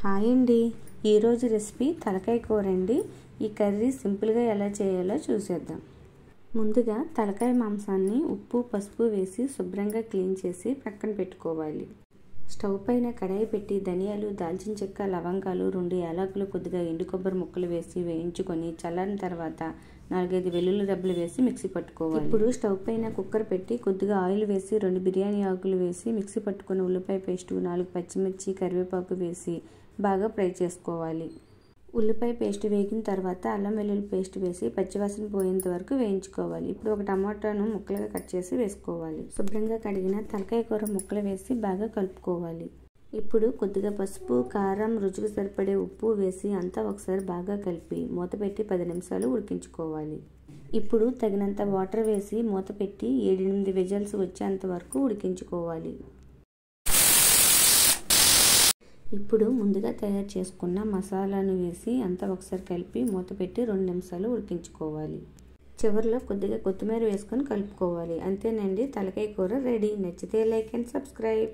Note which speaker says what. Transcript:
Speaker 1: Hi అండి, ఈరోజు recipe తలకాయ కూర అండి. ఈ కర్రీ సింపుల్గా ఎలా చేయాలో చూసేద్దాం. ముందుగా తలకాయ మాంసాన్ని ఉప్పు పసుపు వేసి శుభ్రంగా క్లీన్ చేసి పక్కన పెట్టుకోవాలి. స్టవ్ పైన కడాయి పెట్టి ధనియాలు, దాల్చిన చెక్క, లవంగాలు, 2 యాలకులు, కొద్దిగా ఎండు కొబ్బరి ముక్కలు వేసి వేయించుకొని చల్లారిన తర్వాత 4-5 వెల్లుల్లి రెబ్బలు వేసి మిక్సీ పట్టుకోవాలి. ఇప్పుడు స్టవ్ పైన కుక్కర్ పెట్టి కొద్దిగా ఆయిల్ వేసి 2 బిర్యానీ ఆకులు వేసి మిక్సీ పట్టుకుని ఉల్లిపాయ పేస్టు, 4 పచ్చిమిర్చి, కరివేపాకు వేసి బాగా ఫ్రై చేసుకోవాలి. ఉల్లిపాయ పేస్ట్ వేగిన తర్వాత అల్లం వెల్లుల్లి పేస్ట్ వేసి పచ్చివాసన పోయేంత వరకు వేయించుకోవాలి. ఇప్పుడు ఒక టమాటాను ముక్కలుగా కట్ చేసి వేసుకోవాలి. శుభ్రంగా కడిగిన తలకాయ కూర ముక్కలు వేసి బాగా కలుపుకోవాలి. ఇప్పుడు కొద్దిగా పసుపు, కారం, రుచికి సరిపడే ఉప్పు వేసి అంతా ఒకసారి బాగా కలిపి మూత పెట్టి 10 నిమిషాలు ఉడికించుకోవాలి. ఇప్పుడు తగినంత వాటర్ వేసి మూత పెట్టి 7-8 విజిల్స్ వచ్చేంత వరకు ఉడికించుకోవాలి. ఇప్పుడు ముందుగా తయారు చేసుకున్న మసాలాను వేసి అంతా ఒకసారి కలిపి మూత పెట్టి 2 నిమిషాలు ఉడికించుకోవాలి. చివరిలో కొద్దిగా కొత్తిమీర వేసుకొని కలుపుకోవాలి. అంతేనండి, తలకాయ కూర రెడీ. నచ్చితే లైక్ అండ్ సబ్స్క్రైబ్.